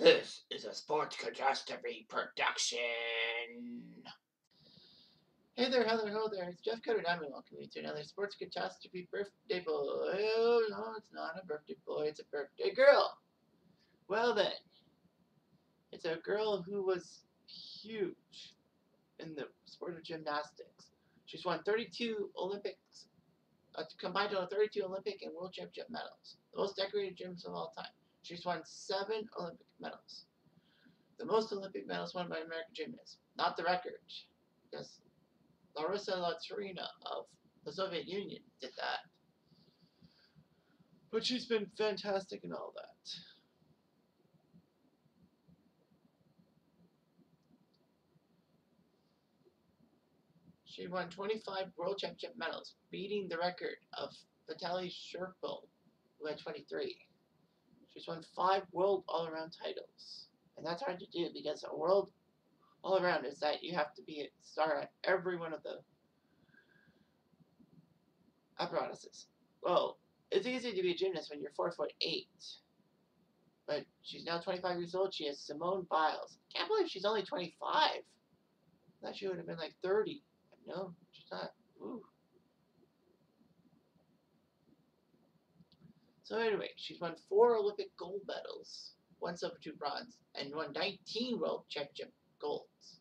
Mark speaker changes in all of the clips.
Speaker 1: This is a Sports Catastrophe production. Hey there, ho there. It's Jeff Cutter, and I'm welcoming you to another Sports Catastrophe birthday boy. Oh, no, it's not a birthday boy, it's a birthday girl. Well, then, it's a girl who was huge in the sport of gymnastics. She's won 32 Olympics, combined total of 32 Olympic and World Championship medals. The most decorated gymnast of all time. She's won 7 Olympic medals. The most Olympic medals won by an American gymnast. Not the record, because Larissa Latrina of the Soviet Union did that. But she's been fantastic in all that. She won 25 World Championship medals, beating the record of Vitaly Sherpel, who had 23. She's won 5 World All-Around titles. And that's hard to do because a World All-Around is that you have to be a star at every one of the apparatuses. Well, it's easy to be a gymnast when you're 4'8". But she's now 25 years old. She has Simone Biles. Can't believe she's only 25. I thought she would have been like 30. But no, she's not. Ooh. So anyway, she's won 4 Olympic gold medals, 1 silver, 2 bronze, and won 19 World Championship golds.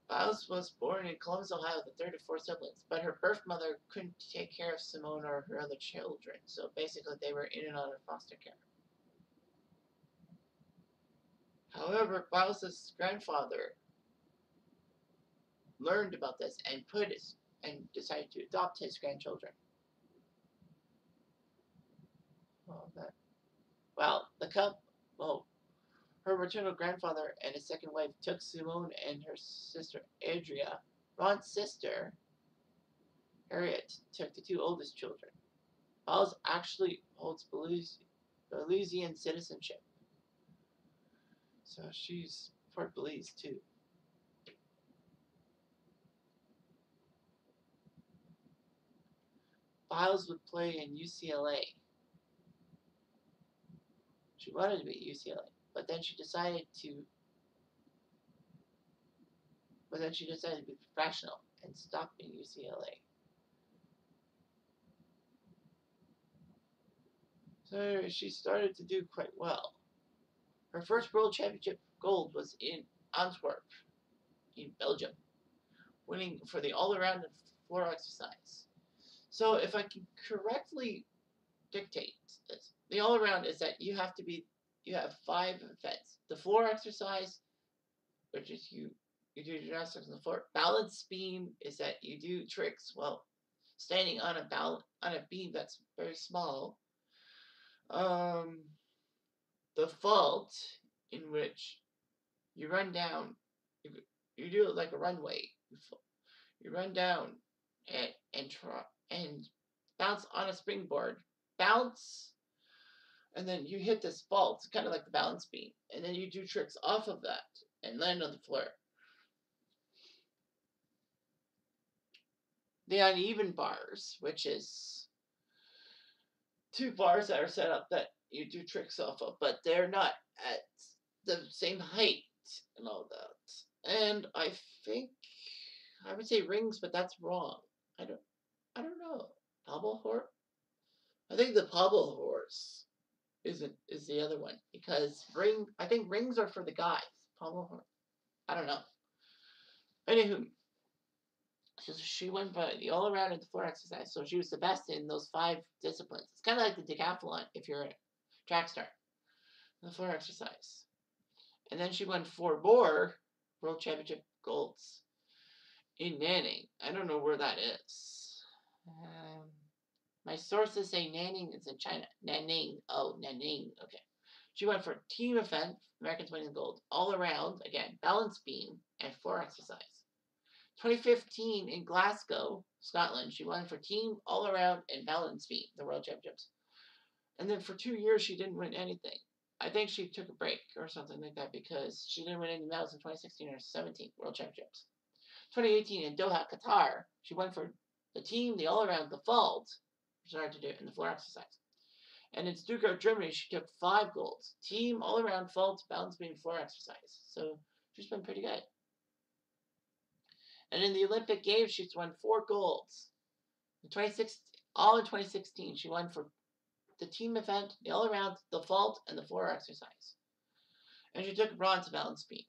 Speaker 1: Biles was born in Columbus, Ohio, the third of 4 siblings, but her birth mother couldn't take care of Simone or her other children, so basically they were in and out of foster care. However, Biles' grandfather learned about this and decided to adopt his grandchildren. Her maternal grandfather and his second wife took Simone and her sister Adria. Ron's sister, Harriet, took the 2 oldest children. Biles actually holds Belizean citizenship. So she's part Belize too. Biles would play in UCLA. She wanted to be at UCLA, but then she decided to be professional and stop in UCLA. So she started to do quite well. Her first World Championship gold was in Antwerp, in Belgium, winning for the all-around and floor exercise. So if I can correctly dictate this, the all-around is that you have 5 events. The floor exercise, which is you do gymnastics on the floor. Balance beam is that you do tricks while standing on a beam that's very small. The vault, in which you run down, you do it like a runway. You run down and bounce on a springboard, bounce, and then you hit this vault, kind of like the balance beam, and then you do tricks off of that and land on the floor. The uneven bars, which is 2 bars that are set up that you do tricks off of, but they're not at the same height and all that. And I think I would say rings, but that's wrong. I don't know. Pobble horse? I think the pobble horse is the other one, because I think rings are for the guys. Pobble horse. I don't know. Anywho, so she went by the all around and the floor exercise, so she was the best in those 5 disciplines. It's kind of like the decathlon if you're a track star. The floor exercise. And then she won 4 more World Championship golds in Nanning. I don't know where that is. My sources say Nanning is in China. Nanning. Oh, Nanning. Okay. She went for team event, Americans winning gold. All around, again, balance beam and floor exercise. 2015 in Glasgow, Scotland, she won for team, all around, and balance beam, the World Championships. And then for 2 years, she didn't win anything. I think she took a break or something like that because she didn't win any medals in 2016 or 17 World Championships. 2018 in Doha, Qatar, she won for the team, the all-around, the vault, she started to do it in the floor exercise. And in Stuttgart, Germany, she took 5 golds. Team, all-around, vault, balance beam, floor exercise. So she's been pretty good. And in the Olympic Games, she's won 4 golds. In 2016, she won for the team event, the all-around, the vault, and the floor exercise. And she took bronze balance beam.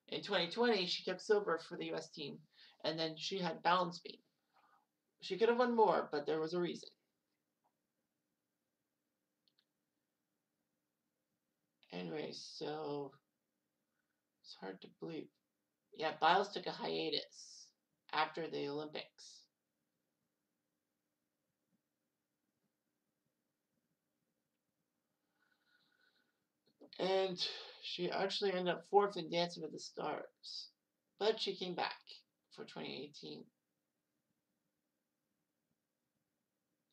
Speaker 1: In 2020, she took silver for the U.S. team, and then she had balance beam. She could have won more, but there was a reason. Anyway, so it's hard to believe. Yeah, Biles took a hiatus after the Olympics. And she actually ended up 4th in Dancing with the Stars. But she came back for 2018.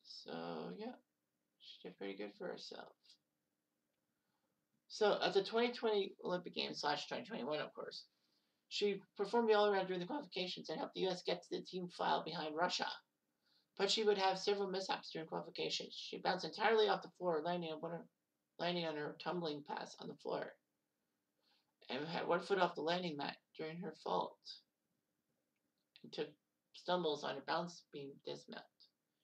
Speaker 1: So, yeah, she did pretty good for herself. So, at the 2020 Olympic Games / 2021, of course, she performed the all-around during the qualifications and helped the U.S. get to the team file behind Russia. But she would have several mishaps during qualifications. She bounced entirely off the floor, landing on her tumbling pass on the floor, and had 1 foot off the landing mat during her fault, and took stumbles on her bounce beam dismount.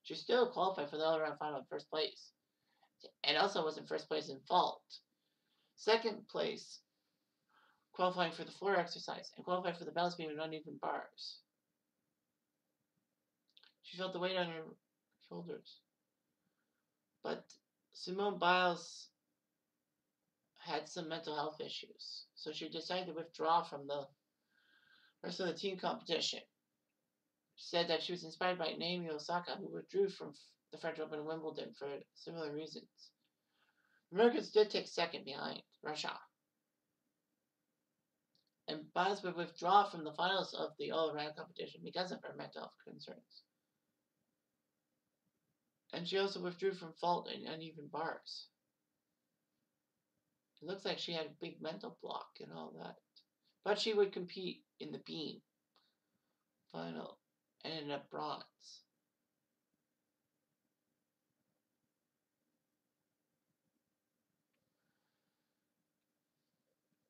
Speaker 1: She still qualified for the all-around final in 1st place, and also was in 1st place in vault. 2nd place, qualifying for the floor exercise, and qualified for the balance beam and uneven bars. She felt the weight on her shoulders. But Simone Biles had some mental health issues, so she decided to withdraw from the rest of the team competition. She said that she was inspired by Naomi Osaka, who withdrew from the French Open and Wimbledon for similar reasons. Americans did take 2nd behind Russia. And Biles would withdraw from the finals of the all-around competition because of her mental health concerns. And she also withdrew from vault and uneven bars. It looks like she had a big mental block and all that. But she would compete in the beam final and ended up bronze.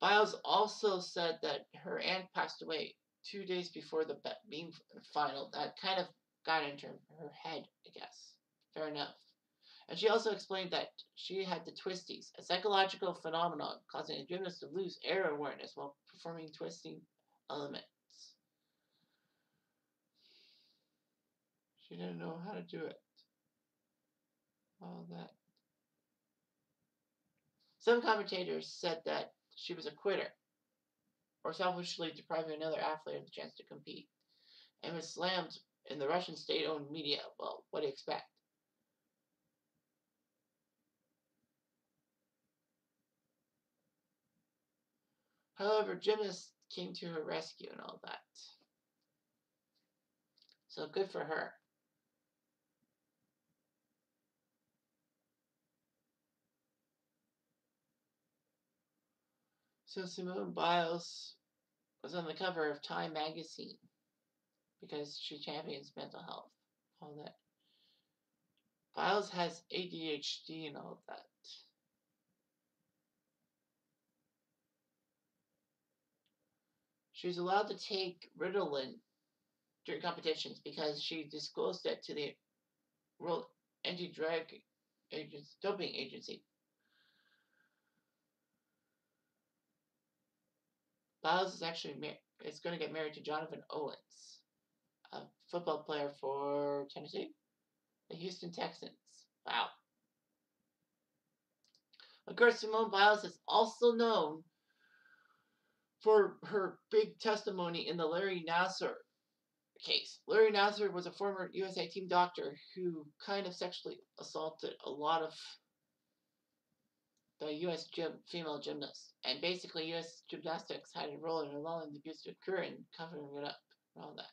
Speaker 1: Biles also said that her aunt passed away 2 days before the beam final. That kind of got into her head, I guess. Fair enough. And she also explained that she had the twisties, a psychological phenomenon causing a gymnast to lose air awareness while performing twisting elements. She didn't know how to do it. All that. Some commentators said that she was a quitter, or selfishly depriving another athlete of the chance to compete, and was slammed in the Russian state-owned media. Well, what do you expect? However, gymnasts came to her rescue and all that. So good for her. So Simone Biles was on the cover of Time magazine because she champions mental health. All that. Biles has ADHD and all that. She's allowed to take Ritalin during competitions because she disclosed it to the World Anti-Drug Doping Agency. Biles is actually going to get married to Jonathan Owens, a football player for Tennessee, the Houston Texans. Wow. Of course, Simone Biles is also known for her big testimony in the Larry Nassar case. Larry Nassar was a former USA team doctor who kind of sexually assaulted a lot of the U.S. female gymnasts. And basically, U.S. gymnastics had a role in allowing the abuse to occur and covering it up and all that.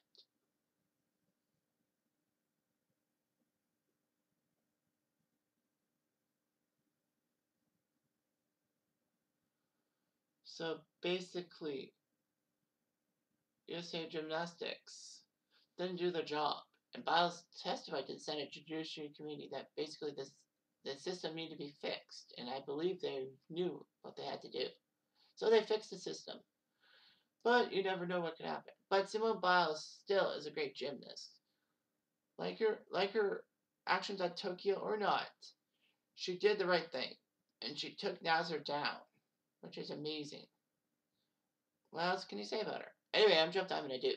Speaker 1: So basically, USA Gymnastics didn't do their job. And Biles testified to the Senate Judiciary Committee that basically the system needed to be fixed, and I believe they knew what they had to do. So they fixed the system. But you never know what could happen. But Simone Biles still is a great gymnast. Like her actions at Tokyo or not, she did the right thing. And she took Nazar down, which is amazing. What else can you say about her? Anyway, I'm jumped. I'm gonna do.